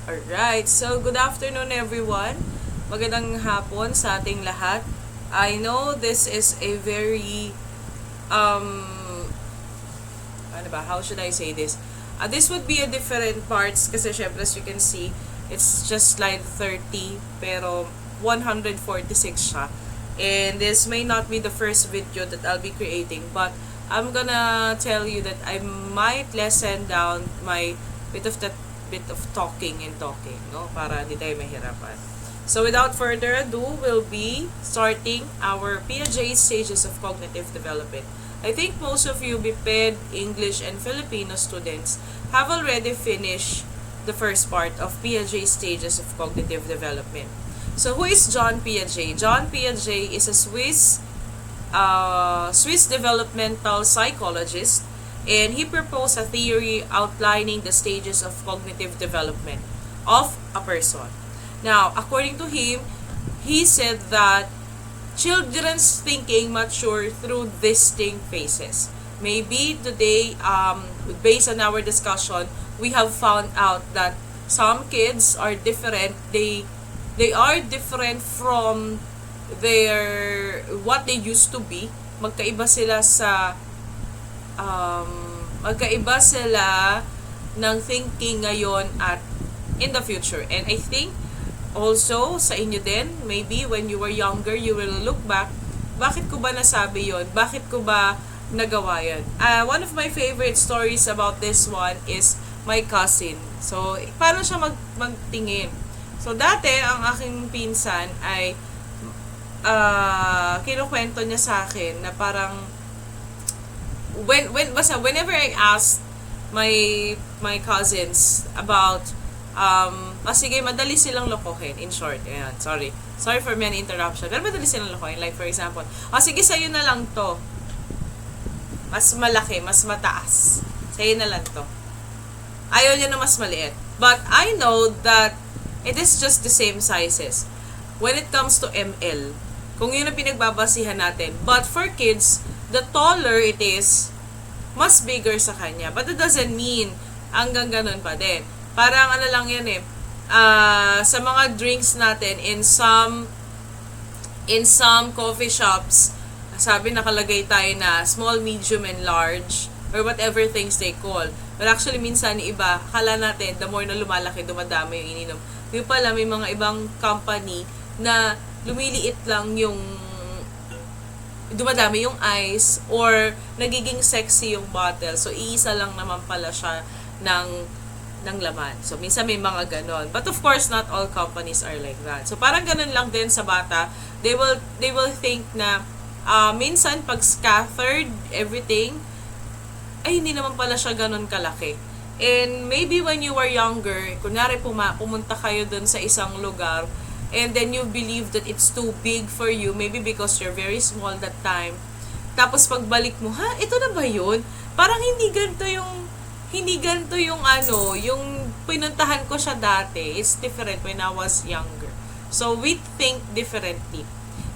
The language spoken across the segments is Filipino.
Alright, so good afternoon everyone. Magandang hapon sa ating lahat. I know this is a very, um, ano ba, how should I say this? This would be a different parts kasi syempre as you can see, it's just slide 30 pero 146 siya. And this may not be the first video that I'll be creating, but I'm gonna tell you that I might lessen down my bit of talking and talking, no? Para di tayo mahirapan. So without further ado, we'll be starting our Piaget stages of cognitive development. I think most of you BPED, English, and Filipino students have already finished the first part of Piaget stages of cognitive development. So who is John Piaget? John Piaget is a Swiss developmental psychologist, and he proposed a theory outlining the stages of cognitive development of a person. Now, according to him, he said that children's thinking mature through distinct phases. Maybe today, based on our discussion, we have found out that some kids are different. They are different from their what they used to be. Magkaiba sila sa magkaiba sila ng thinking ngayon at in the future. And I think also sa inyo din, maybe when you were younger, you will look back, bakit ko ba nasabi yon? Bakit ko ba nagawa yun? One of my favorite stories about this one is my cousin. So, paano siya magtingin? So, dati, ang aking pinsan ay kinukwento niya sa akin na parang whenever I asked my cousins about sige, madali silang lokohin, in short. Ayan, sorry for many interruption, pero madali silang lokohin. Like for example, sige, sa'yo na lang to, mas malaki, mas mataas, sa'yo na lang to, ayaw niya na mas maliit. But I know that it is just the same sizes when it comes to ML, kung yun ang pinagbabasihan natin. But for kids, the taller it is, mas bigger sa kanya. But it doesn't mean hanggang ganun pa din. Parang ano lang yan sa mga drinks natin in some coffee shops, sabi nakalagay tayo na small, medium, and large or whatever things they call. But actually minsan iba, akala natin the more na lumalaki, dumadami yung ininom. Yung pala may mga ibang company na lumiliit lang yung dumadami yung ice or nagiging sexy yung bottle. So iisa lang naman pala siya ng laman. So minsan may mga ganon. But of course not all companies are like that. So parang ganon lang din sa bata. They will think na minsan pag scattered everything ay hindi naman pala siya ganon kalaki. And maybe when you were younger, kunyari pumunta kayo dun sa isang lugar, and then you believe that it's too big for you, maybe because you're very small that time. Tapos pagbalik mo, ito na ba yun? Parang hindi ganito yung yung pinuntahan ko siya dati. It's different when I was younger. So we think differently.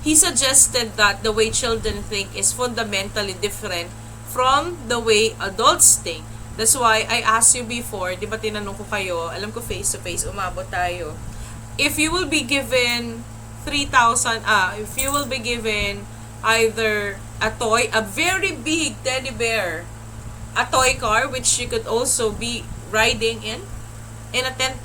He suggested that the way children think is fundamentally different from the way adults think. That's why I asked you before, di ba tinanong ko kayo, alam ko face to face, umabot tayo. If you will be given 3,000, if you will be given either a toy, a very big teddy bear, a toy car, which you could also be riding in a 10,000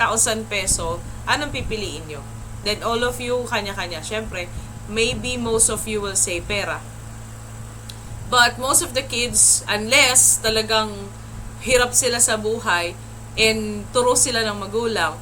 peso, anong pipiliin nyo? Then all of you, kanya-kanya. Siyempre, maybe most of you will say pera. But most of the kids, unless talagang hirap sila sa buhay and turo sila ng magulang,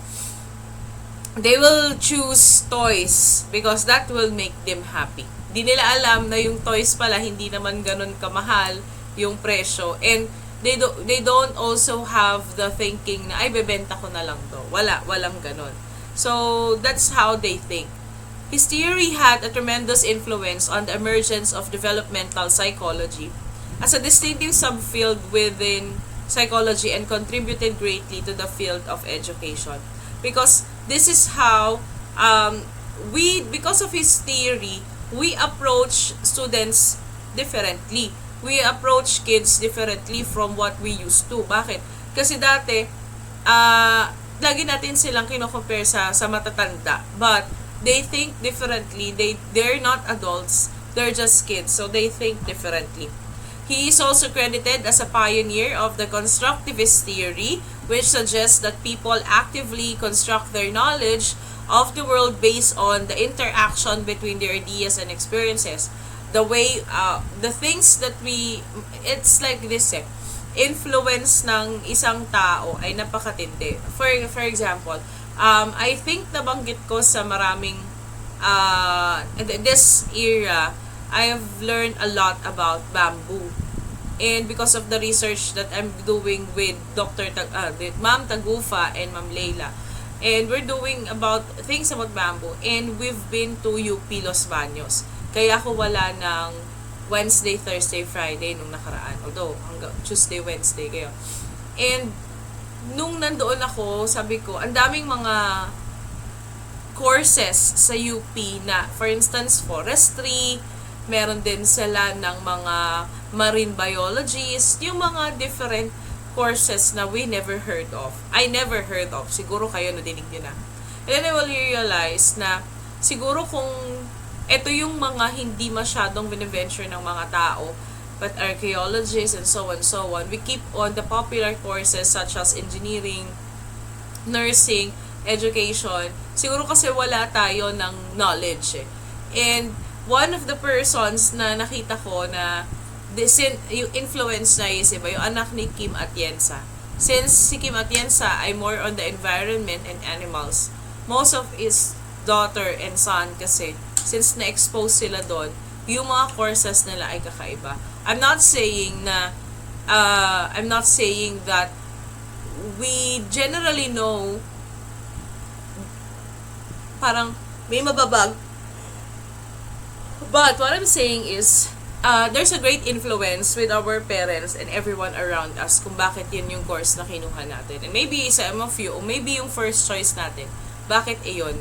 they will choose toys because that will make them happy. Di nila alam na yung toys pala hindi naman ganun kamahal yung presyo, and they don't also have the thinking na ay bebenta ko na lang to. Walang ganun. So that's how they think. His theory had a tremendous influence on the emergence of developmental psychology as a distinctive subfield within psychology and contributed greatly to the field of education. Because this is how because of his theory, we approach students differently. We approach kids differently from what we used to. Bakit? Kasi dati, lagi natin silang kino-compare sa matatanda. But they think differently. They're not adults. They're just kids. So they think differently. He is also credited as a pioneer of the constructivist theory, which suggests that people actively construct their knowledge of the world based on the interaction between their ideas and experiences. The way, the things that it's like this influence ng isang tao ay napakatindi. For example, I think nabanggit ko sa maraming, this era, I have learned a lot about bamboo. And because of the research that I'm doing with with Ma'am Tagufa and Ma'am Leila. And we're doing about things about bamboo. And we've been to UP Los Baños. Kaya ako wala ng Wednesday, Thursday, Friday nung nakaraan. Although, hanggang Tuesday, Wednesday kayo. And nung nandoon ako, sabi ko, ang daming mga courses sa UP na, for instance, forestry, meron din sila ng mga marine biologists, yung mga different courses na we never heard of. I never heard of. Siguro kayo nadinig nyo na. And then I will realize na siguro kung ito yung mga hindi masyadong bine-venture ng mga tao, but archaeologists and so on, we keep on the popular courses such as engineering, nursing, education. Siguro kasi wala tayo ng knowledge. And one of the persons na nakita ko na yung influence na is iba, yung anak ni Kim Atienza. Since si Kim Atienza ay more on the environment and animals, most of his daughter and son kasi, since na-expose sila doon, yung mga courses nila ay kakaiba. I'm not saying that we generally know, parang may mababag. But what I'm saying is, there's a great influence with our parents and everyone around us kung bakit yun yung course na kinuha natin. And maybe some of you, o maybe yung first choice natin, bakit iyon?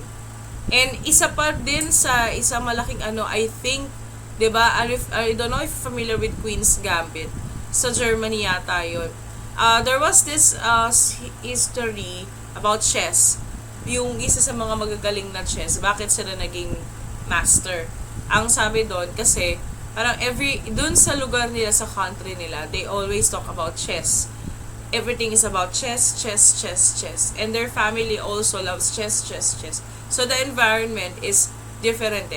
And isa pa din sa isang malaking I think, diba, I don't know if you're familiar with Queen's Gambit. Sa Germany yata yun. There was this history about chess. Yung isa sa mga magagaling na chess, bakit sila naging master? Ang sabi doon, kasi parang dun sa lugar nila, sa country nila, they always talk about chess. Everything is about chess. And their family also loves chess. So the environment is different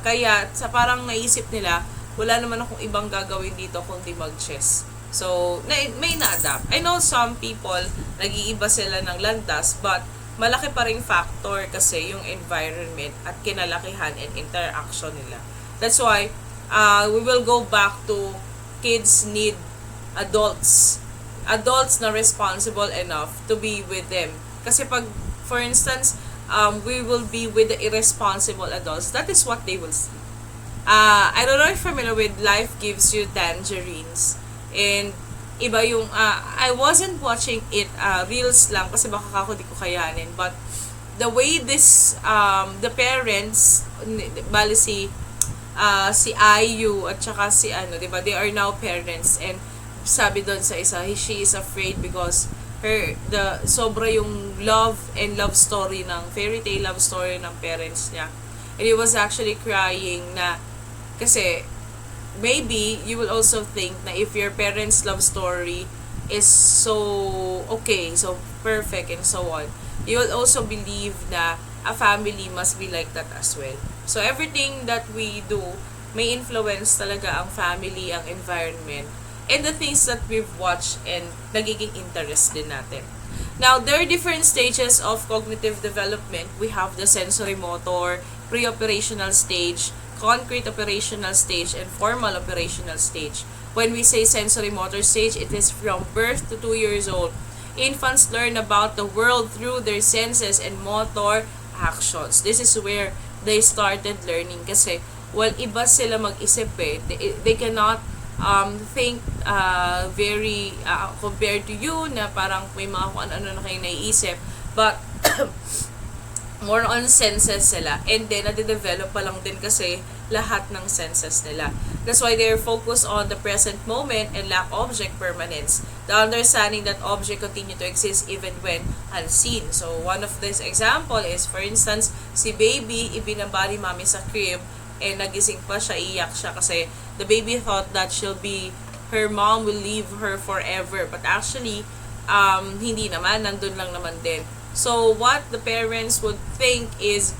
kaya sa parang naisip nila, wala naman akong ibang gagawin dito kundi mag-chess. So, may na-adapt. I know some people, nag-iiba sila ng landas, but malaki pa rin factor kasi yung environment at kinalakihan and interaction nila. That's why, we will go back to kids need adults. Adults na responsible enough to be with them. Kasi pag, for instance, we will be with the irresponsible adults, that is what they will see. I don't know if you're familiar with Life Gives You Tangerines. And iba yung, I wasn't watching it, reels lang, kasi baka ako di ko kayanin. But, the way this, the parents, bali si IU, at saka si diba, they are now parents, and sabi doon sa isa, she is afraid because sobra yung love story ng fairy tale love story ng parents niya. And he was actually crying na, kasi, maybe you will also think na if your parents' love story is so okay, so perfect and so on, you will also believe na a family must be like that as well. So everything that we do may influence talaga ang family, ang environment, and the things that we've watched and nagiging interest din natin. Now, there are different stages of cognitive development. We have the sensory motor, pre-operational stage, concrete operational stage, and formal operational stage. When we say sensory motor stage, it is from birth to 2 years old. Infants learn about the world through their senses and motor actions. This is where they started learning kasi, iba sila mag-isip They cannot think very compared to you na parang may mga kung ano na kayo naiisip. But, more on senses sila. And then, nade-develop pa lang din kasi lahat ng senses nila. That's why they're focused on the present moment and lack object permanence. the understanding that object continue to exist even when unseen. So, one of this example is, for instance, si baby, ibinaba ni mami sa crib, and nagising pa siya, iyak siya kasi the baby thought that her mom will leave her forever. But actually, hindi naman, nandun lang naman din. So, what the parents would think is,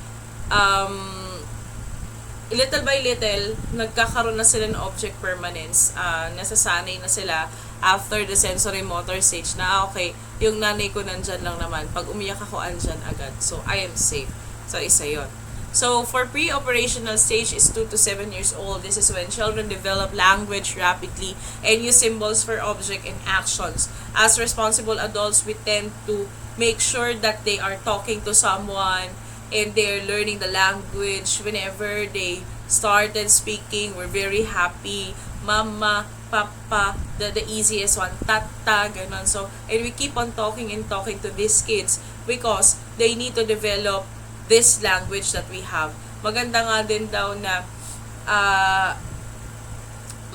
little by little, nagkakaroon na sila ng object permanence. Nasasanay na sila after the sensory motor stage na, okay, yung nanay ko nandyan lang naman. Pag umiyak ako, andyan agad. So, I am safe. So, isa yon. So, for pre-operational stage is 2 to 7 years old. This is when children develop language rapidly and use symbols for object and actions. As responsible adults, we tend to make sure that they are talking to someone and they're learning the language. Whenever they started speaking, we're very happy. Mama, papa, the easiest one, tata, ganun. So, and we keep on talking and talking to these kids because they need to develop this language that we have. Maganda nga din daw na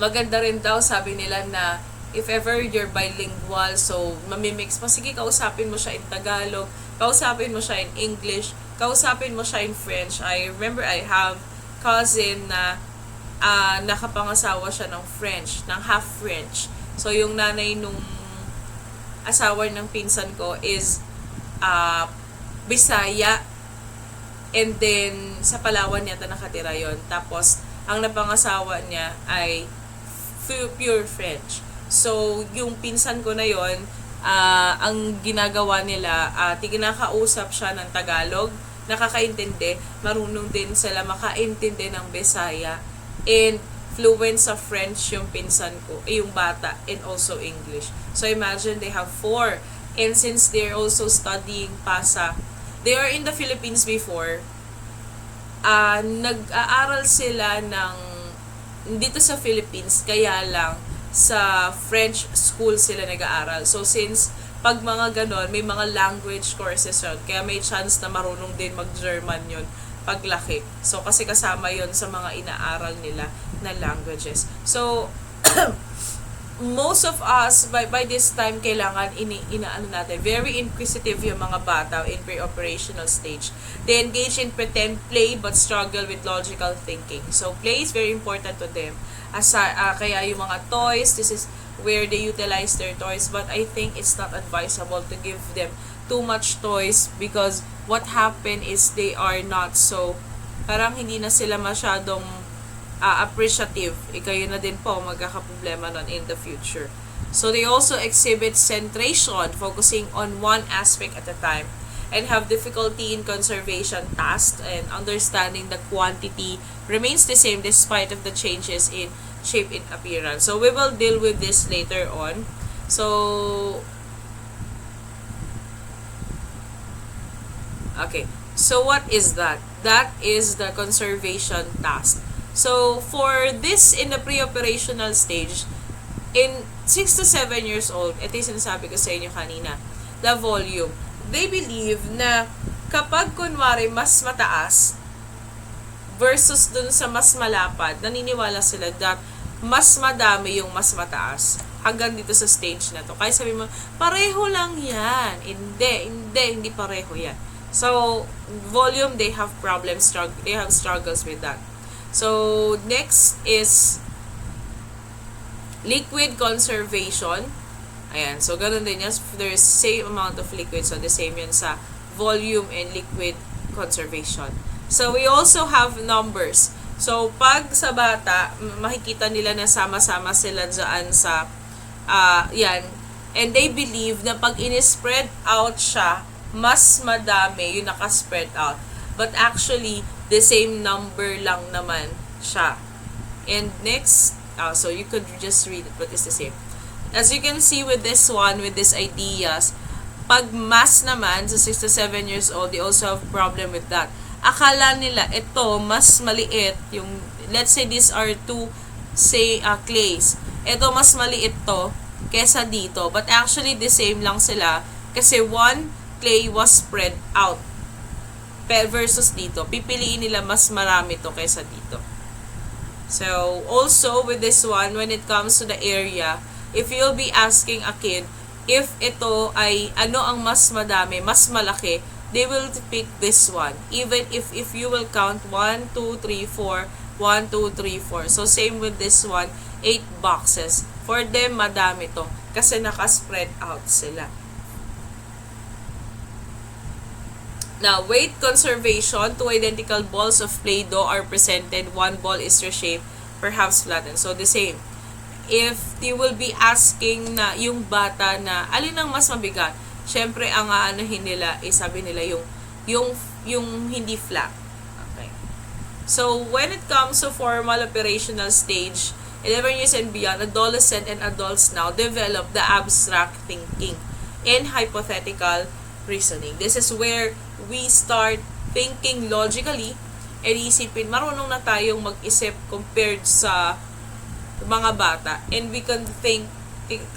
maganda rin daw, sabi nila, na if ever you're bilingual, so mamimix mo, sige, kausapin mo siya in Tagalog, kausapin mo siya in English, kausapin mo siya in French. I remember I have cousin na nakapangasawa siya ng French, ng half French. So yung nanay nung asawa ng pinsan ko is Bisaya, and then sa Palawan yata nakatira yon. Tapos ang napangasawa niya ay pure French. So yung pinsan ko na yon, ang ginagawa nila, tinakausap siya ng Tagalog, nakakaintindi, marunong din sila makaintindi ng Bisaya, and fluent sa French yung pinsan ko, yung bata, and also English. So imagine they have 4. And since they're also studying PASA, they are in the Philippines before, nag-aaral sila dito sa Philippines, kaya lang sa French school sila nag-aaral. So since pag mga ganon, may mga language courses yun, kaya may chance na marunong din mag-German yun paglaki. So kasi kasama yun sa mga inaaral nila na languages. So most of us, by this time, kailangan inaano natin, very inquisitive yung mga bata in pre-operational stage. They engage in pretend play but struggle with logical thinking. So, play is very important to them. Kaya yung mga toys, this is where they utilize their toys. But I think it's not advisable to give them too much toys because what happen is they are not so, parang hindi na sila masyadong appreciative, kayo na din po magkakaproblema nun in the future. So they also exhibit centration, focusing on one aspect at a time, and have difficulty in conservation tasks, and understanding the quantity remains the same despite of the changes in shape and appearance. So we will deal with this later on. So okay, so what is that? That is the conservation task. So, for this in the pre-operational stage, in 6 to 7 years old, ito yung sinasabi ko sa inyo kanina, the volume. They believe na kapag kunwari mas mataas versus dun sa mas malapad, naniniwala sila that mas madami yung mas mataas hanggang dito sa stage na to. Kaya sabi mo, pareho lang yan. Hindi pareho yan. So, volume, they have struggles with that. So, next is liquid conservation. Ayan. So, ganun din yan. There's same amount of liquid. So, the same yun sa volume and liquid conservation. So, we also have numbers. So, pag sa bata, makikita nila na sama-sama sila dyan sa, yan. And they believe na pag in-spread out siya, mas madami yung naka-spread out. But actually, the same number lang naman siya. And next, so you could just read it, but it's the same. As you can see with this one, with these ideas, pag mass naman, sa 6 to 7 years old, they also have problem with that. Akala nila, ito, mas maliit, yung, let's say these are two, clays. Ito, mas maliit to, kesa dito. But actually, the same lang sila, kasi one clay was spread out versus dito. Pipiliin nila mas marami to kaysa dito. So, also with this one, when it comes to the area, if you'll be asking a kid if ito ay ano ang mas madami, mas malaki, they will pick this one. Even if you will count 1, 2, 3, 4, 1, 2, 3, 4. So, same with this one, 8 boxes. For them, madami to. Kasi naka-spread out sila. Now, weight conservation, two identical balls of Play-Doh are presented. One ball is reshaped, perhaps flattened. So, the same. If you will be asking na yung bata na alin ang mas mabigat, syempre ang aanahin nila is sabi nila yung hindi flat. Okay. So, when it comes to formal operational stage, 11 years and beyond, adolescent and adults now develop the abstract thinking and hypothetical reasoning. This is where we start thinking logically and isipin, marunong na tayong mag-isip compared sa mga bata. And we can think,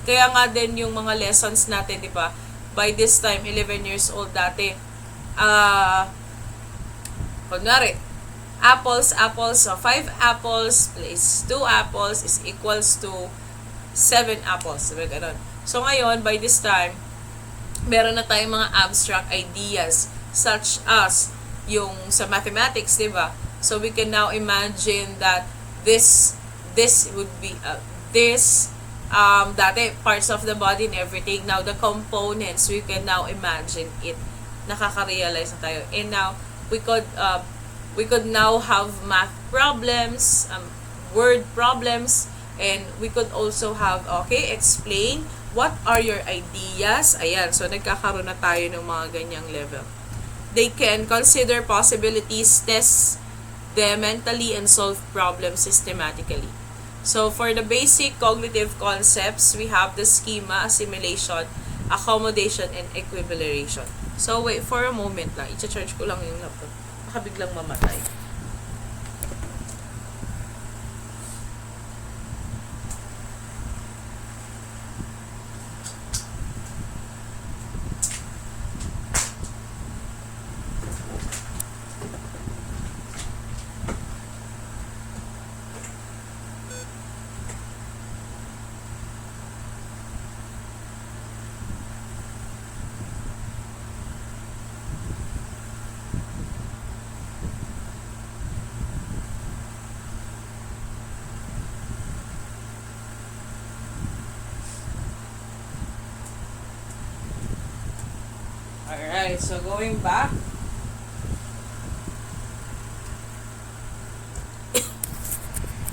kaya nga din yung mga lessons natin, di ba? By this time, 11 years old dati, kunwari, apples, so 5 apples plus 2 apples is equals to 7 apples. Diba ganun? So ngayon, by this time, meron na tayong mga abstract ideas such as yung sa mathematics, di ba? So we can now imagine that this would be dati parts of the body and everything. Now the components, we can now imagine it. Nakaka-realize na tayo. And now we could now have math problems, word problems, and we could also have, okay, explain what are your ideas. Ayan, so nagkakaroon na tayo ng mga ganyang level. They can consider possibilities, test them mentally, and solve problems systematically. So, for the basic cognitive concepts, we have the schema, assimilation, accommodation, and equilibration. So, wait for a moment lang. I-charge ko lang yung laptop. Baka biglang mamatay. Alright, so going back.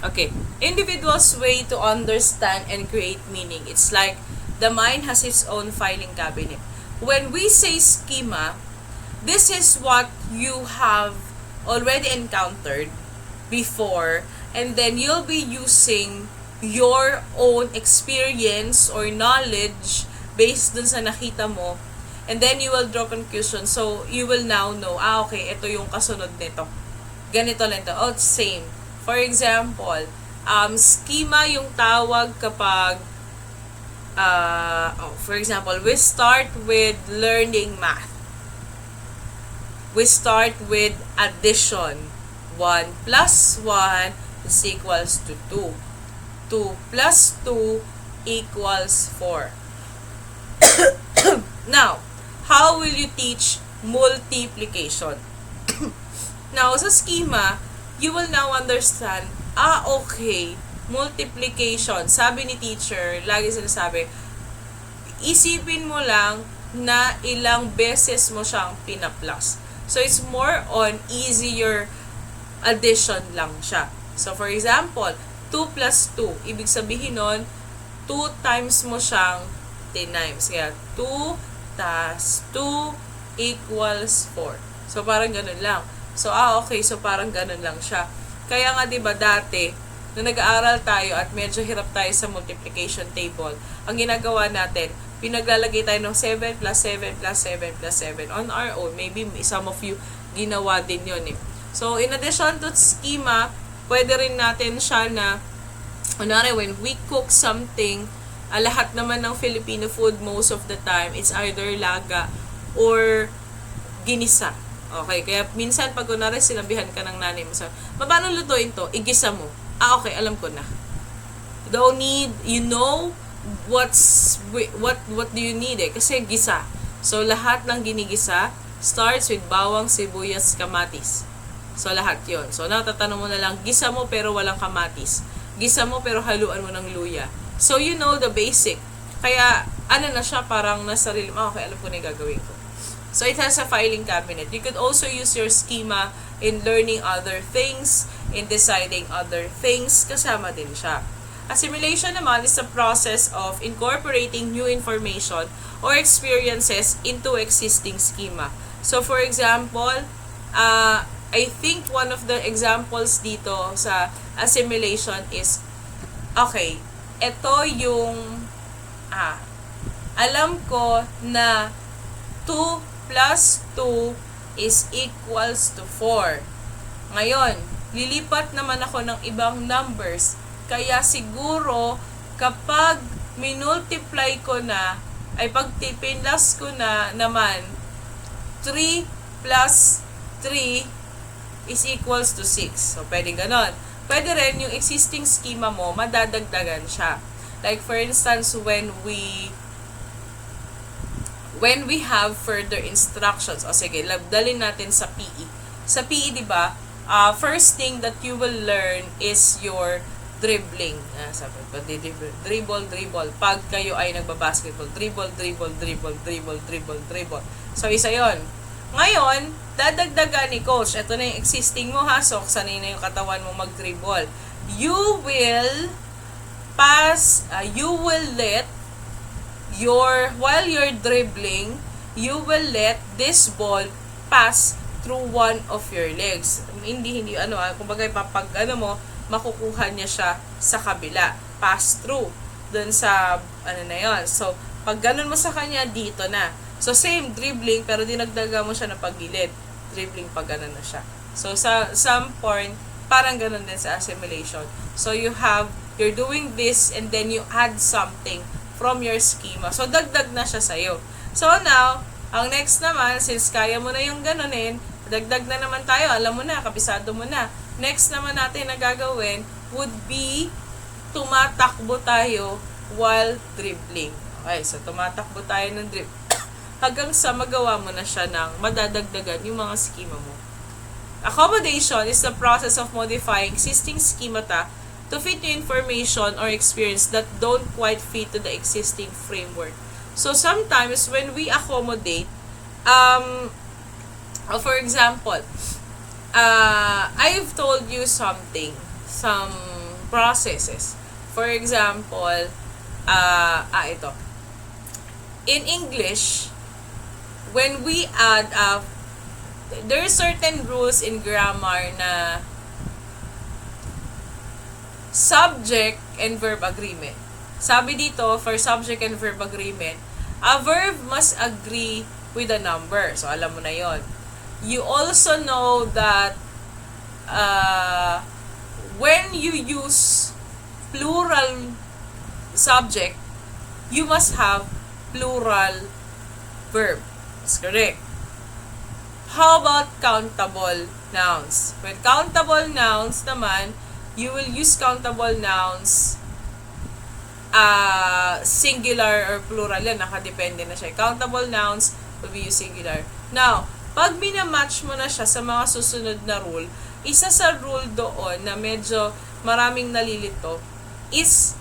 Okay, individual's way to understand and create meaning. It's like the mind has its own filing cabinet. When we say schema, this is what you have already encountered before, and then you'll be using your own experience or knowledge based dun sa nakita mo. And then you will draw conclusion. So, you will now know, okay, ito yung kasunod nito. Ganito lang ito. Oh, same. For example, schema yung tawag kapag, for example, we start with learning math. We start with addition. 1 plus 1 is equals to 2. 2 plus 2 equals 4. Now, how will you teach multiplication? Now, sa schema, you will now understand, okay, multiplication. Sabi ni teacher, lagi sinasabi, isipin mo lang na ilang beses mo siyang pinaplus. So, it's more on easier addition lang siya. So, for example, 2 plus 2, ibig sabihin nun, 2 times mo siyang 10 times. Kaya, 2 tas 2 equals 4. So, parang ganun lang. So, okay. So, parang ganun lang siya. Kaya nga, diba, dati, nung nag-aaral tayo at medyo hirap tayo sa multiplication table, ang ginagawa natin, pinaglalagay tayo ng 7 plus 7 plus 7 plus 7 on our own. Maybe some of you ginawa din yun eh. So, in addition to schema, pwede rin natin siya na, kunwari, when we cook something, lahat naman ng Filipino food most of the time, it's either laga or ginisa. Okay, kaya minsan pag kunwari sinabihan ka ng nanay mo, paano lutuin to? Igisa mo. Okay, alam ko na. Don't need, what do you need eh? Kasi gisa. So, lahat ng ginigisa starts with bawang, sibuyas, kamatis. So, lahat yon. So, natatanong mo na lang, gisa mo pero walang kamatis. Gisa mo pero haluan mo ng luya. So, you know the basic. Kaya, ano na siya, parang nasa sarili mo, okay, alam ko na yung gagawin ko. So, it has a filing cabinet. You could also use your schema in learning other things, in deciding other things, kasama din siya. Assimilation naman is the process of incorporating new information or experiences into existing schema. So, for example, I think one of the examples dito sa assimilation is, okay, ito yung, alam ko na 2 plus 2 is equals to 4. Ngayon, lilipat naman ako ng ibang numbers. Kaya siguro, kapag minultiply ko na, ay pagtipinlas ko na naman, 3 plus 3 is equals to 6. So, pwede ganon. Pwede rin yung existing schema mo, madadagdagan siya. Like, for instance, when we have further instructions, o sige, dalhin natin sa PE. Sa PE, di ba, first thing that you will learn is your dribbling. Dribble. Pag kayo ay nagbabasketball, dribble. So, isa yon. Ngayon, dadagdagan ni coach. Ito na yung existing mo ha. So, sanay na yung katawan mo mag-dribble. You will let while you're dribbling, you will let this ball pass through one of your legs. Hindi, kumbaga makukuha niya siya sa kabila. Pass through. Dun sa, na yon. So, pag ganun mo sa kanya, dito na. So, same dribbling, pero dinagdaga mo siya na paggilid. Dribbling pag ganun na siya. So, sa some point, parang ganun din sa assimilation. So, you're doing this, and then you add something from your schema. So, dagdag na siya sa'yo. So, now, ang next naman, since kaya mo na yung ganunin, dagdag na naman tayo, alam mo na, kabisado mo na. Next naman natin na gagawin would be tumatakbo tayo while dribbling. Okay, so tumatakbo tayo ng dribble. Hanggang sa magawa mo na siya ng madadagdagan yung mga schema mo. Accommodation is the process of modifying existing schemata to fit new information or experience that don't quite fit to the existing framework. So sometimes when we accommodate, for example, I've told you some processes. For example, ito. In English, when we add up, there are certain rules in grammar na subject and verb agreement. Sabi dito, for subject and verb agreement, a verb must agree with a number. So, alam mo na yon. You also know that when you use plural subject, you must have plural verb. That's correct. How about countable nouns? With countable nouns naman, you will use countable nouns singular or plural yan. Nakadepende na siya. Countable nouns will be used singular. Now, pag binamatch mo na siya sa mga susunod na rule, isa sa rule doon na medyo maraming nalilito is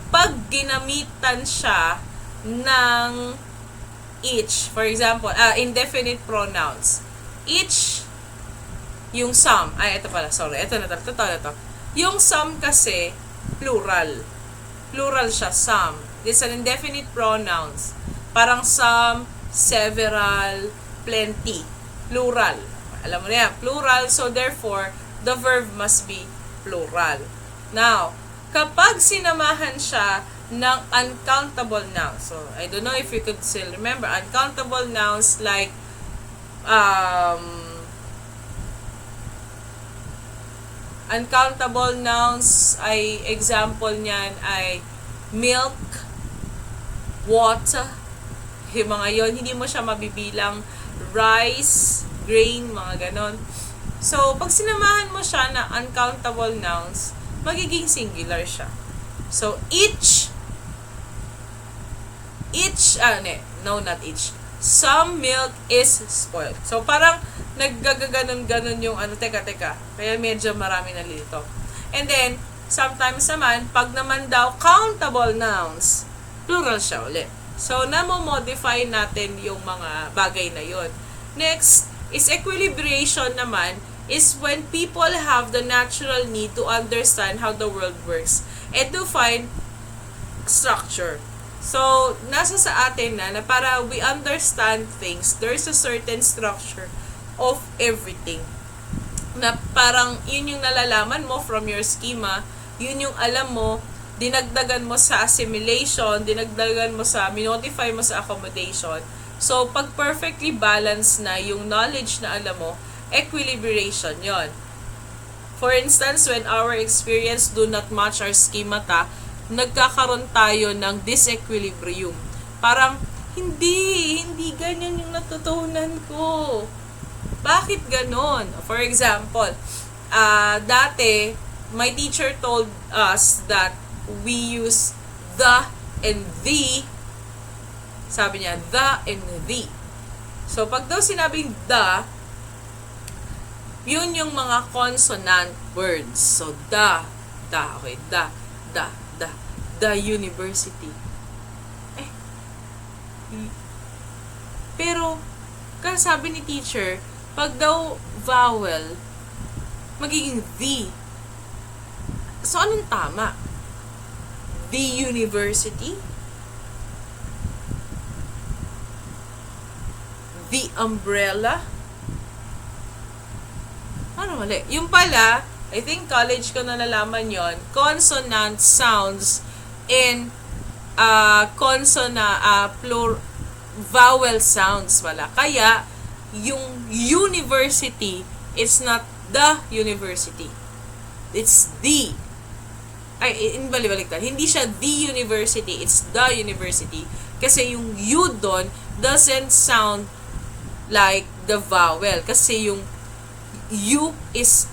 pag ginamitan siya ng each. For example, indefinite pronouns. Each, yung some. Ito pala, sorry. Ito na to. Yung some kasi, plural. Plural siya, some. It's an indefinite pronouns. Parang some, several, plenty. Plural. Alam mo na yan, plural. So, therefore, the verb must be plural. Now, kapag sinamahan siya ng uncountable nouns. So, I don't know if you could still remember. Uncountable nouns like uncountable nouns ay example niyan ay milk, water, yung mga yon, hindi mo siya mabibilang, rice, grain, mga ganon. So, pag sinamahan mo siya na uncountable nouns, magiging singular siya. So, each no, not each. Some milk is spoiled. So, parang naggagaganon-ganon yung teka. Kaya medyo marami nalilito. And then, sometimes naman, pag naman daw countable nouns, plural siya ulit. So, namo-modify natin yung mga bagay na yon. Next is equilibration naman is when people have the natural need to understand how the world works and to find structure. So, nasa sa atin na para we understand things, there's a certain structure of everything. Na parang yun yung nalalaman mo from your schema, yun yung alam mo, dinagdagan mo sa assimilation, dinagdagan mo sa, minotify mo sa accommodation. So, pag perfectly balanced na yung knowledge na alam mo, equilibration yon. For instance, when our experience do not match our schemata, nagkakaroon tayo ng disequilibrium. Parang, hindi ganyan yung natutunan ko. Bakit ganon? For example, dati, my teacher told us that we use the and the. Sabi niya, the and the. So, pag daw sinabing the, yun yung mga consonant words. So, okay, the university. Pero, kasi sabi ni teacher, pag daw vowel, magiging the. So, anong tama? The university? The umbrella? Ano mali? Yung pala, I think college ko na nalaman yon, consonant sounds in vowel sounds pala. Kaya, yung university, it's not the university. It's the. Balik-baliktad. Hindi siya the university, it's the university. Kasi yung U doon doesn't sound like the vowel. Kasi yung U is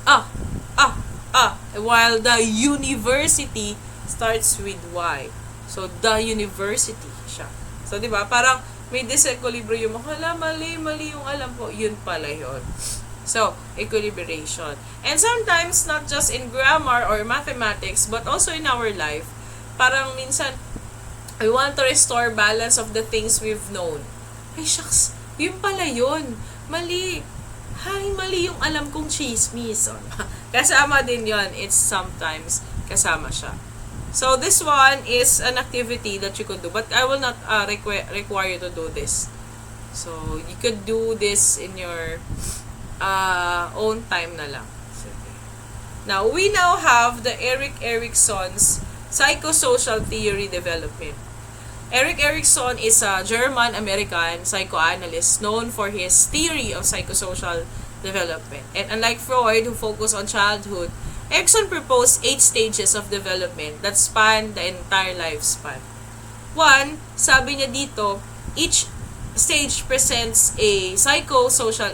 while the university starts with Y. So, the university siya. So, di ba? Parang may disequilibrium. Hala, mali yung alam ko. Yun pala yun. So, equilibration. And sometimes, not just in grammar or mathematics, but also in our life, parang minsan, I want to restore balance of the things we've known. Ay, shucks, yun pala yun. Mali yung alam kong chismis. Kasama din yon. It's sometimes kasama siya. So, this one is an activity that you could do. But I will not require you to do this. So, you could do this in your own time na lang. Now, we now have the Erik Erikson's psychosocial theory development. Erik Erikson is a German-American psychoanalyst known for his theory of psychosocial development. And unlike Freud, who focused on childhood, Erikson proposed 8 stages of development that span the entire lifespan. 1, sabi niya dito, each stage presents a psychosocial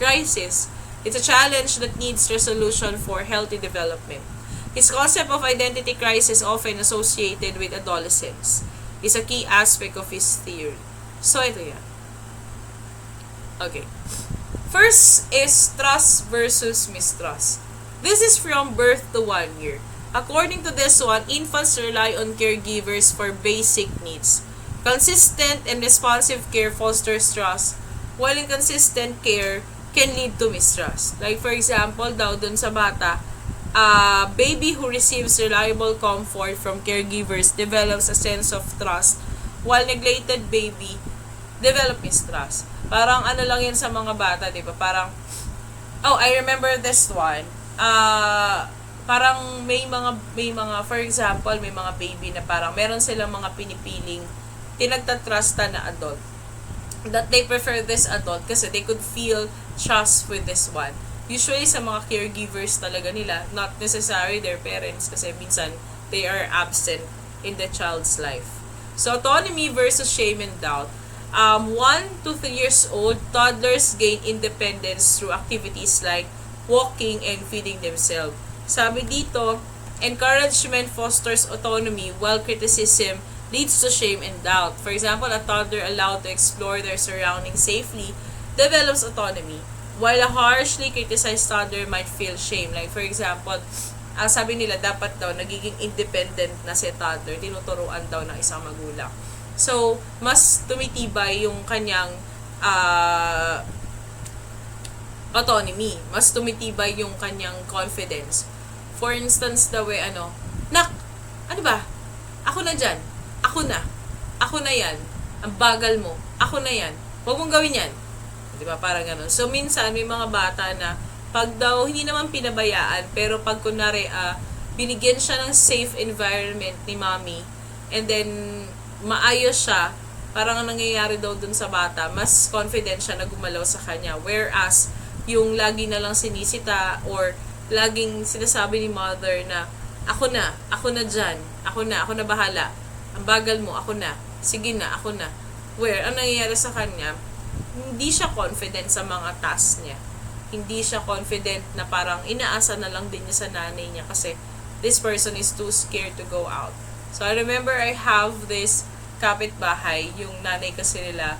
crisis. It's a challenge that needs resolution for healthy development. His concept of identity crisis, often associated with adolescence, is a key aspect of his theory. So, ito yan. Okay. First is trust versus mistrust. This is from birth to 1 year. According to this one, infants rely on caregivers for basic needs. Consistent and responsive care fosters trust, while inconsistent care can lead to mistrust. Like for example, daw dun sa bata, a baby who receives reliable comfort from caregivers develops a sense of trust, while neglected baby develop mistrust. Parang ano lang yan sa mga bata, di ba? Parang, I remember this one. Parang may mga, for example, may mga baby na parang meron silang mga pinipiling tinagtatrustan na adult. That they prefer this adult kasi they could feel trust with this one. Usually sa mga caregivers talaga nila, not necessarily their parents kasi minsan they are absent in the child's life. So, autonomy versus shame and doubt. 1 to 3 years old, toddlers gain independence through activities like walking and feeding themselves. Sabi dito, encouragement fosters autonomy while criticism leads to shame and doubt. For example, a toddler allowed to explore their surroundings safely develops autonomy, while a harshly criticized toddler might feel shame. Like for example, sabi nila dapat daw nagiging independent na si toddler, tinuturuan daw ng isang magulang. So, mas tumitibay yung kanyang autonomy. Mas tumitibay yung kanyang confidence. For instance, daw nak, ano ba? Ako na dyan. Ako na. Ako na yan. Ang bagal mo. Ako na yan. Huwag mong gawin yan. Diba? Parang ganun. So, minsan, may mga bata na pag daw, hindi naman pinabayaan, pero pag kunwari, binigyan siya ng safe environment ni mommy, and then, maayos siya, parang nangyayari daw dun sa bata, mas confident siya na gumalaw sa kanya. Whereas, yung lagi na lang sinisita, or laging sinasabi ni mother na, ako na dyan, ako na bahala, ang bagal mo, ako na, sige na, ako na. Where, ang nangyayari sa kanya, hindi siya confident sa mga tasks niya. Hindi siya confident na parang inaasa na lang din niya sa nanay niya kasi this person is too scared to go out. So, I remember I have this kapitbahay, yung nanay kasi nila,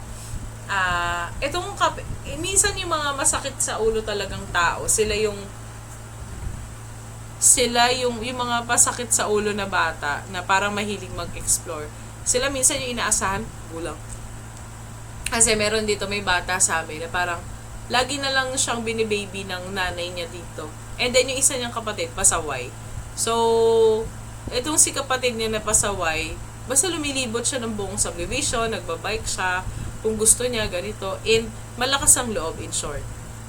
minsan yung mga masakit sa ulo talagang tao, sila yung mga pasakit sa ulo na bata na parang mahilig mag-explore. Sila minsan yung inaasahan, gulang. Kasi meron dito may bata sa amin na parang lagi na lang siyang binibaby ng nanay niya dito. And then yung isa niyang kapatid, pasaway. So, itong si kapatid niya na pasaway, basta lumilibot siya ng buong subdivision, nagbabike siya, kung gusto niya, ganito. And malakas ang loob, in short.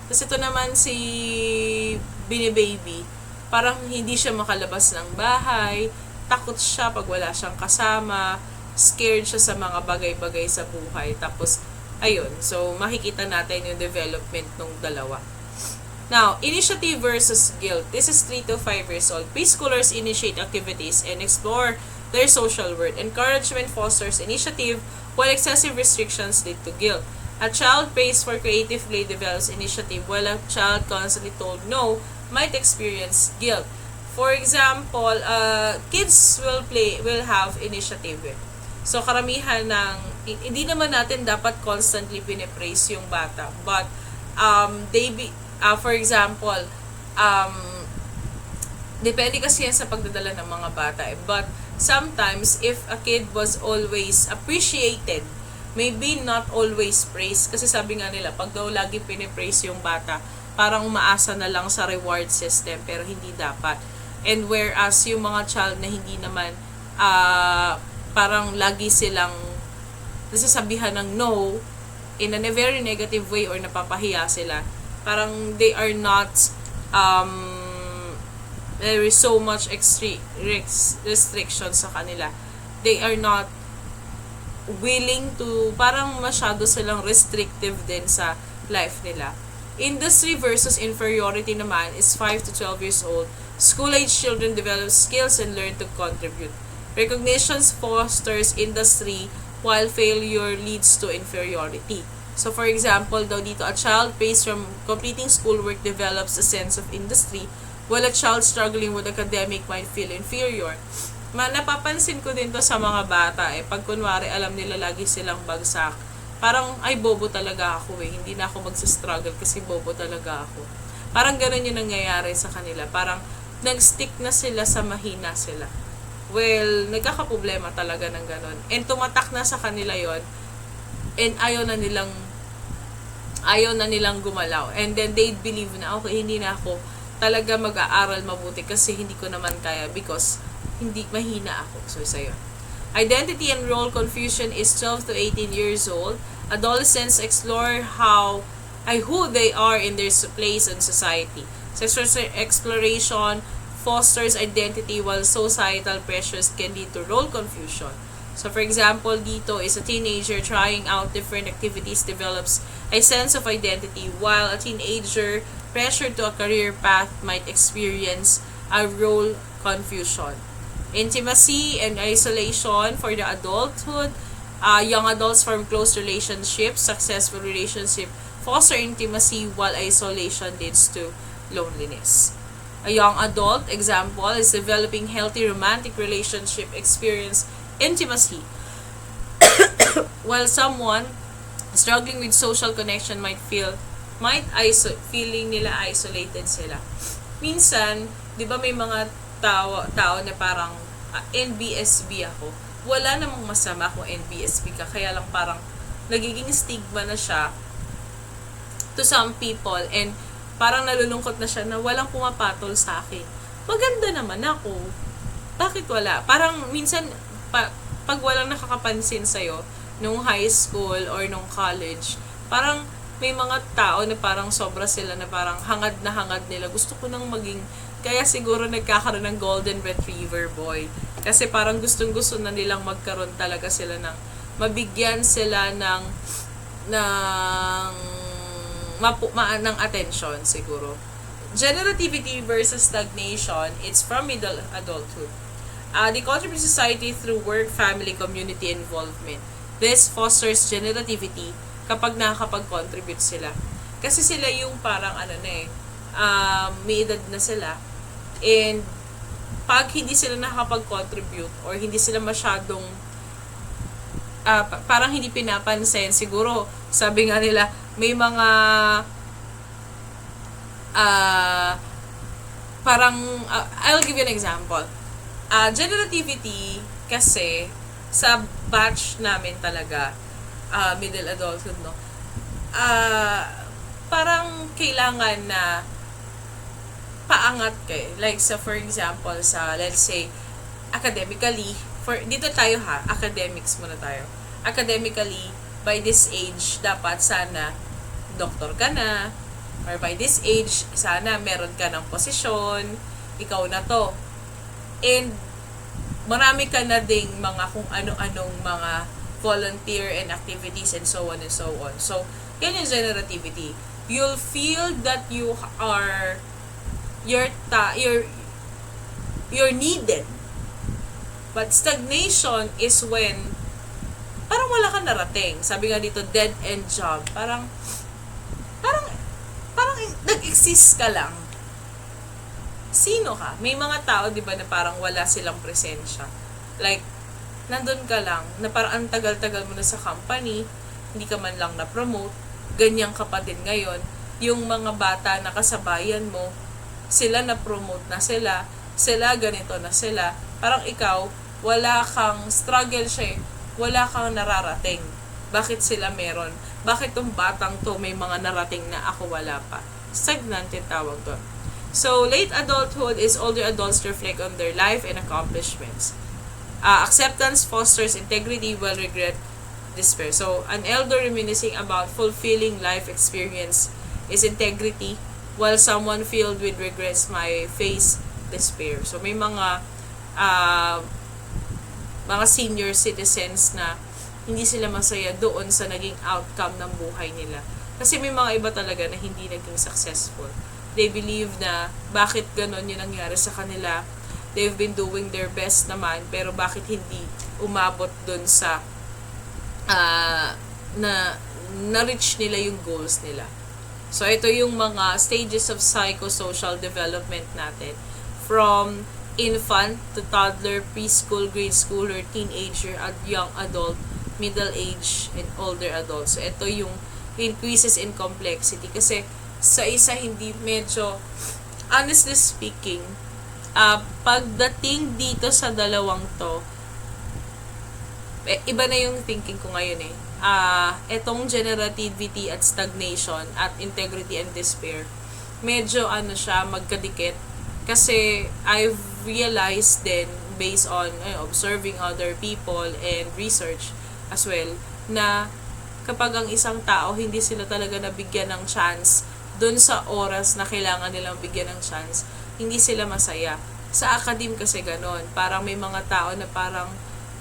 Kasi ito naman si binibaby, parang hindi siya makalabas ng bahay, takot siya pag wala siyang kasama, scared siya sa mga bagay-bagay sa buhay. Tapos, ayun, so makikita natin yung development ng dalawa. Now, initiative versus guilt. This is 3 to 5 years old. Preschoolers initiate activities and explore their social world. Encouragement fosters initiative, while excessive restrictions lead to guilt. A child praised for creative play develops initiative, while a child constantly told no might experience guilt. For example, kids will have initiative. So, karamihan ng, hindi naman natin dapat constantly pinipraise yung bata. But, for example, depende kasi yan sa pagdadala ng mga bata. But, sometimes, if a kid was always appreciated, maybe not always praised. Kasi sabi nga nila, pag daw lagi pinipraise yung bata, parang umaasa na lang sa reward system, pero hindi dapat. And whereas yung mga child na hindi naman, parang lagi silang nasasabihan ng no in a very negative way or napapahiya sila, parang they are not there is so much restrictions sa kanila. They are not willing to, parang masyado silang restrictive din sa life nila. Industry versus inferiority naman is 5 to 12 years old. School-age children develop skills and learn to contribute. Recognition fosters industry, while failure leads to inferiority. So, for example, daw dito, a child praised from completing schoolwork develops a sense of industry, while a child struggling with academic might feel inferior. Napapansin ko din to sa mga bata pag kunwari alam nila lagi silang bagsak, parang ay bobo talaga ako hindi na ako magsa-struggle kasi bobo talaga ako. Parang ganun yung nangyayari sa kanila, parang nag-stick na sila sa mahina sila. Well, nagkakaproblema talaga ng ganun. And tumatak na sa kanila yon, and ayaw na nilang gumalaw. And then they believe na, okay, hindi na ako talaga mag-aaral mabuti kasi hindi ko naman kaya because hindi mahina ako. So, sa'yo. Identity and role confusion is 12 to 18 years old. Adolescents explore who they are in their place in society. Sexual exploration fosters identity, while societal pressures can lead to role confusion. So, for example, dito is a teenager trying out different activities develops a sense of identity, while a teenager pressured to a career path might experience a role confusion. Intimacy and isolation for the adulthood. Young adults form close relationships. Successful relationship foster intimacy, while isolation leads to loneliness. A young adult, example, is developing healthy romantic relationship, experience intimacy, While someone struggling with social connection feeling nila isolated sila. Minsan, 'di ba may mga tao na parang NBSB ako. Wala namang masama kung NBSB ka, kaya lang parang nagiging stigma na siya to some people, and parang nalulungkot na siya na walang pumapatol sa akin. Maganda naman ako. Bakit wala? Parang minsan, pag walang nakakapansin sa'yo, nung high school or nung college, parang may mga tao na parang sobra sila na parang hangad na hangad nila. Gusto ko nang maging, kaya siguro nagkakaroon ng golden retriever boy. Kasi parang gustong-gusto na nilang magkaroon talaga sila ng, mabigyan sila ng ng attention siguro. Generativity versus stagnation, it's from middle adulthood. They contribute to society through work, family, community involvement. This fosters generativity kapag nakakapag-contribute sila. Kasi sila yung parang may edad na sila. And pag hindi sila nakakapag-contribute or hindi sila masyadong parang hindi pinapansin, siguro sabi nga nila may mga I'll give you an example. Generativity kasi sa batch namin talaga, middle adulthood, no? Parang kailangan na paangat kayo. Like, for example, let's say, academically, dito tayo academics muna tayo. Academically, by this age, dapat sana doktor ka na, or by this age, sana meron ka ng posisyon, ikaw na to. And marami ka na ding mga kung ano-anong mga volunteer and activities and so on and so on. So, yan yung generativity. You'll feel that you're needed. But stagnation is when parang wala kang narating. Sabi nga dito, dead end job. Parang nag-exist ka lang. Sino ka? May mga tao, di ba, na parang wala silang presensya. Like, nandun ka lang, na parang ang tagal-tagal mo na sa company, hindi ka man lang na-promote, ganyan ka pa din ngayon. Yung mga bata na kasabayan mo, sila na-promote na sila ganito na sila. Parang ikaw, wala kang struggle siya, wala kang nararating. Bakit sila meron? Bakit tong batang to may mga narating na ako wala pa? Stagnant yung tawag doon. So, late adulthood is older adults reflect on their life and accomplishments. Acceptance fosters integrity, while regret, despair. So, an elder reminiscing about fulfilling life experience is integrity, while someone filled with regrets may face despair. So, may mga senior citizens na hindi sila masaya doon sa naging outcome ng buhay nila. Kasi may mga iba talaga na hindi naging successful. They believe na bakit ganon yung nangyari sa kanila. They've been doing their best naman, pero bakit hindi umabot doon sa na-reach nila yung goals nila. So, ito yung mga stages of psychosocial development natin. From infant to toddler, preschool, grade schooler, teenager, at young adult, middle age, and older adult. So, ito yung increases in complexity. Kasi, sa isa hindi medyo, honestly speaking, pagdating dito sa dalawang to, iba na yung thinking ko ngayon eh. Etong generativity at stagnation at integrity and despair, medyo siya, magkadikit. Kasi I've realized then, based on observing other people and research as well, na kapag ang isang tao hindi sila talaga nabigyan ng chance dun sa oras na kailangan nilang bigyan ng chance, hindi sila masaya. Sa academe kasi ganon, parang may mga tao na parang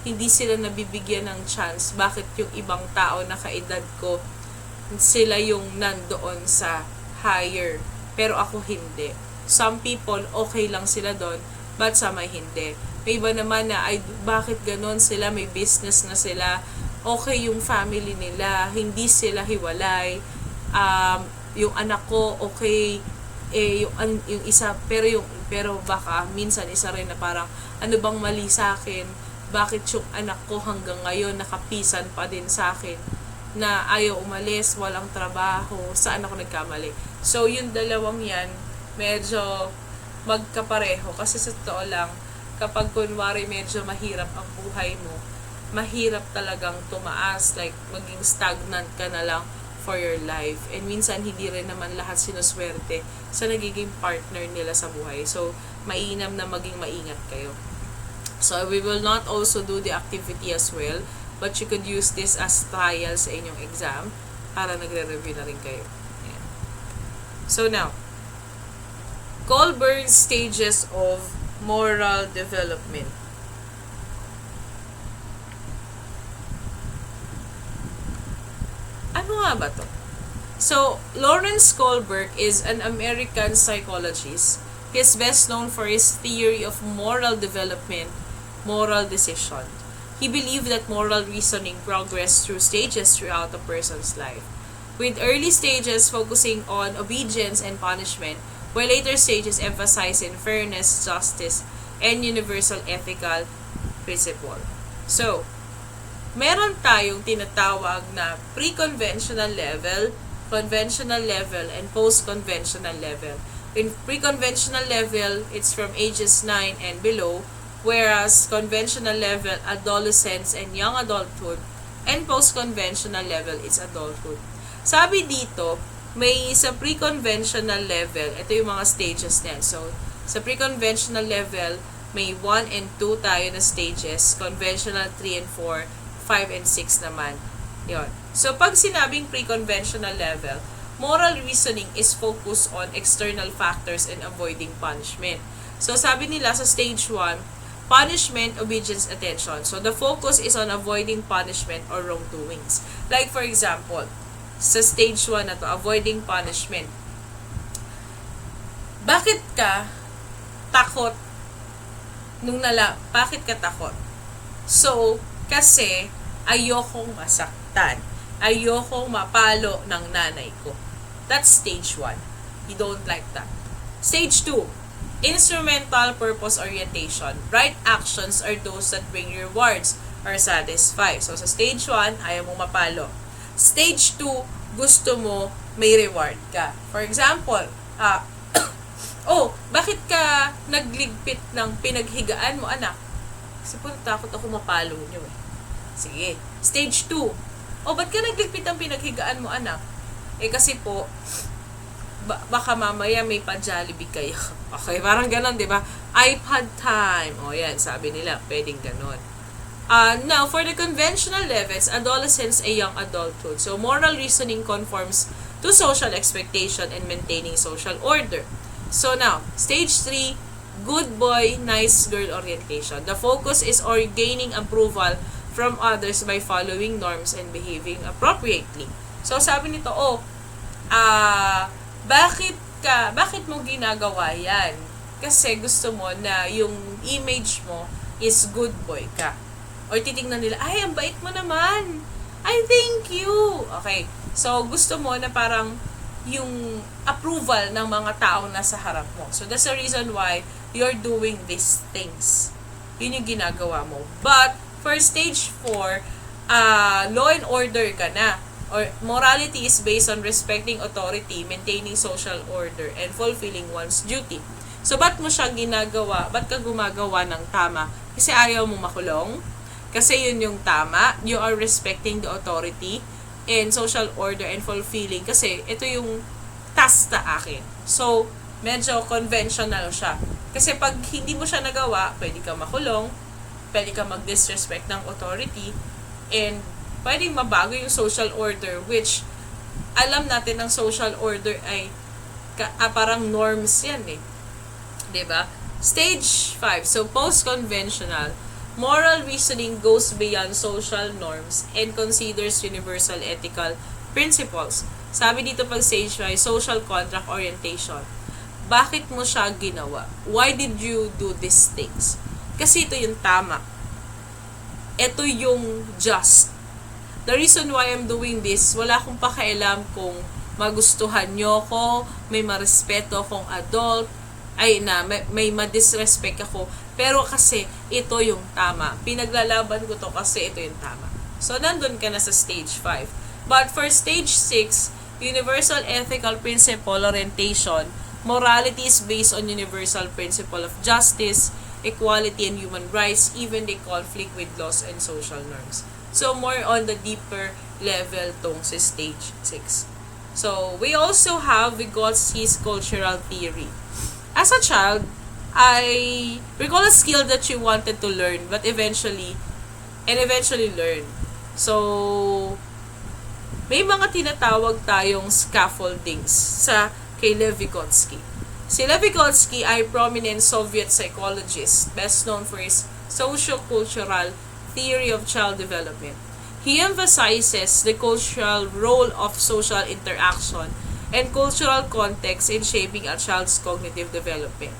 hindi sila nabibigyan ng chance. Bakit yung ibang tao na kaedad ko, sila yung nandoon sa higher, pero ako hindi. Some people, okay lang sila doon, but some ay hindi. May iba naman na, bakit ganon sila, may business na sila, okay yung family nila, hindi sila hiwalay, yung anak ko, okay, yung isa, pero baka, minsan isa rin na parang, ano bang mali sa akin, Bakit yung anak ko hanggang ngayon nakapisan pa din sa akin na ayaw umalis, walang trabaho, saan ako nagkamali? So, yung dalawang yan, medyo magkapareho. Kasi sa totoo lang, kapag kunwari medyo mahirap ang buhay mo, mahirap talagang tumaas, like maging stagnant ka na lang for your life. And minsan, hindi rin naman lahat sinuswerte sa nagiging partner nila sa buhay. So, mainam na maging maingat kayo. So, we will not also do the activity as well, but you could use this as trial sa inyong exam para nagre-review na rin kayo. Ayan. So, now, Kohlberg's stages of moral development. Ano nga ba to? So, Lawrence Kohlberg is an American psychologist. He is best known for his theory of moral development, moral decision. He believed that moral reasoning progressed through stages throughout a person's life, with early stages focusing on obedience and punishment, while later stages emphasizing fairness, justice, and universal ethical principle. So, meron tayong tinatawag na pre-conventional level, conventional level, and post-conventional level. In pre-conventional level, it's from ages 9 and below, whereas conventional level, adolescence and young adulthood, and post-conventional level, it's adulthood. Sabi dito, may sa pre-conventional level, ito yung mga stages niyan. So, sa pre-conventional level, may 1 and 2 tayo na stages, conventional 3 and 4, 5 and 6 naman. Yun. So, pag sinabing pre-conventional level, moral reasoning is focused on external factors and avoiding punishment. So, sabi nila sa stage 1, punishment, obedience, attention. So, the focus is on avoiding punishment or wrongdoings. Like, for example, sa stage 1 na to, avoiding punishment. Bakit ka takot bakit ka takot? So, kasi ayokong masaktan. Ayokong mapalo ng nanay ko. That's stage 1. You don't like that. Stage 2, instrumental purpose orientation. Right actions are those that bring rewards or satisfy. So, sa stage 1, ayaw mong mapalo. Stage 2, gusto mo may reward ka. For example, bakit ka nagligpit ng pinaghigaan mo, anak? Kasi po takot ako mapalo nyo eh. Sige. Stage 2, ba't ka nagligpit ng pinaghigaan mo, anak? Kasi po, baka mamaya may pa-Jollibee kayo. Okay, parang ganon, di ba? iPad time. Yan, sabi nila, pwedeng ganon. Now, for the conventional levels, adolescence a young adulthood. So, moral reasoning conforms to social expectation and maintaining social order. So, now, stage 3, good boy, nice girl orientation. The focus is on gaining approval from others by following norms and behaving appropriately. So, sabi nito, bakit mo ginagawa yan? Kasi gusto mo na yung image mo is good boy ka. Or titingnan nila, ay, ang bait mo naman. Ay, thank you. Okay. So, gusto mo na parang yung approval ng mga taong nasa harap mo. So, that's the reason why you're doing these things. Yun yung ginagawa mo. But, for stage 4, law and order ka na. Or morality is based on respecting authority, maintaining social order, and fulfilling one's duty. So, ba't mo siya ginagawa? Ba't ka gumagawa ng tama? Kasi ayaw mo makulong. Kasi yun yung tama. You are respecting the authority and social order and fulfilling. Kasi ito yung task na akin. So, medyo conventional siya. Kasi pag hindi mo siya nagawa, pwede ka makulong, pwede ka mag-disrespect ng authority, and pwedeng mabago yung social order, which alam natin ng social order ay parang norms yan eh. 'Di ba? Stage 5, so post-conventional, moral reasoning goes beyond social norms and considers universal ethical principles. Sabi dito pag stage 5, social contract orientation. Bakit mo siya ginawa? Why did you do these things? Kasi ito yung tama. Ito yung just. The reason why I'm doing this, wala akong pakialam kung magustuhan nyo ko, may marespeto akong adult, may ma-disrespect ako. Pero kasi, ito yung tama. Pinaglalaban ko to kasi ito yung tama. So, nandun ka na sa stage 5. But for stage 6, universal ethical principle orientation, morality is based on universal principle of justice, equality, and human rights, even they conflict with laws and social norms. So, more on the deeper level tong sa stage 6. So, we also have Vygotsky's cultural theory. As a child, I recall a skill that you wanted to learn but eventually learn. So, may mga tinatawag tayong scaffoldings sa kay Lev Vygotsky. Si Lev Vygotsky ay prominent Soviet psychologist, best known for his socio-cultural theory of child development. He emphasizes the cultural role of social interaction and cultural context in shaping a child's cognitive development.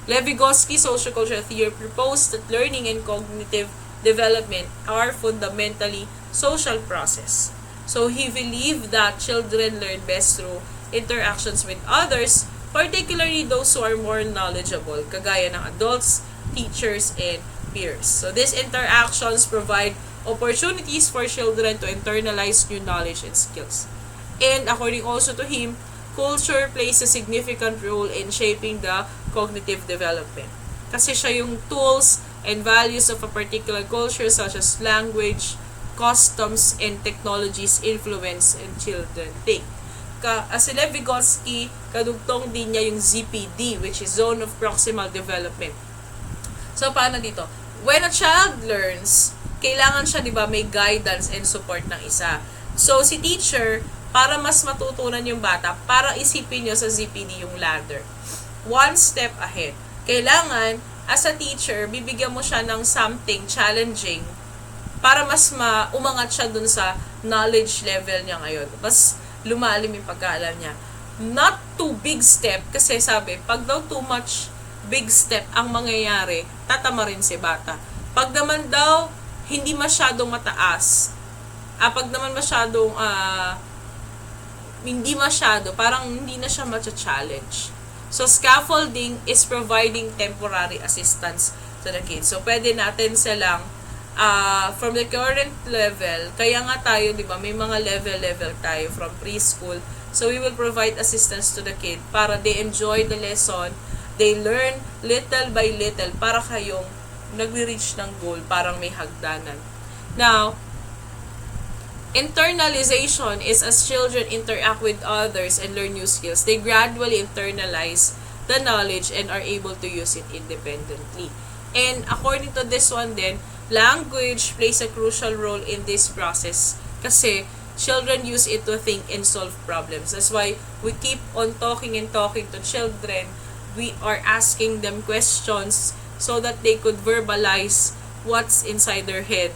Lev Vygotsky's sociocultural theory proposed that learning and cognitive development are fundamentally social process. So he believed that children learn best through interactions with others, particularly those who are more knowledgeable, kagaya ng adults, teachers, and peers. So these interactions provide opportunities for children to internalize new knowledge and skills. And according also to him, culture plays a significant role in shaping the cognitive development. Kasi siya yung tools and values of a particular culture such as language, customs, and technologies influence and children take. Si Lev Vygotsky, kadugtong din niya yung ZPD, which is Zone of Proximal Development. So, paano dito? When a child learns, kailangan siya, di ba, may guidance and support ng isa. So, si teacher, para mas matutunan yung bata, para isipin nyo sa ZPD yung ladder. One step ahead. Kailangan, as a teacher, bibigyan mo siya ng something challenging para mas umangat siya dun sa knowledge level niya ngayon. Mas lumalim yung pag-aalam niya. Not too big step, kasi sabi, pag daw too much big step ang mangyayari, tatama rin si bata. Pag naman daw, hindi masyadong mataas, pag naman masyadong, hindi masyado, parang hindi na siya matcha-challenge. So, scaffolding is providing temporary assistance to the kids. So, pwede natin silang from the current level, kaya nga tayo, di ba, may mga level tayo from preschool. So, we will provide assistance to the kid para they enjoy the lesson, they learn little by little para kayong nagre-reach ng goal, parang may hagdanan. Now, internalization is as children interact with others and learn new skills, they gradually internalize the knowledge and are able to use it independently. And according to this one then, language plays a crucial role in this process kasi children use it to think and solve problems. That's why we keep on talking to children. We are asking them questions so that they could verbalize what's inside their head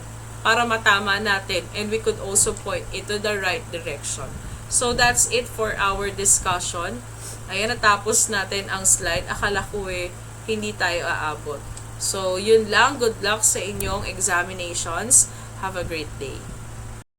para matama natin, and we could also point it to the right direction. So that's it for our discussion. Ayan, natapos natin ang slide. Akala ko hindi tayo aabot. So, yun lang. Good luck sa inyong examinations. Have a great day.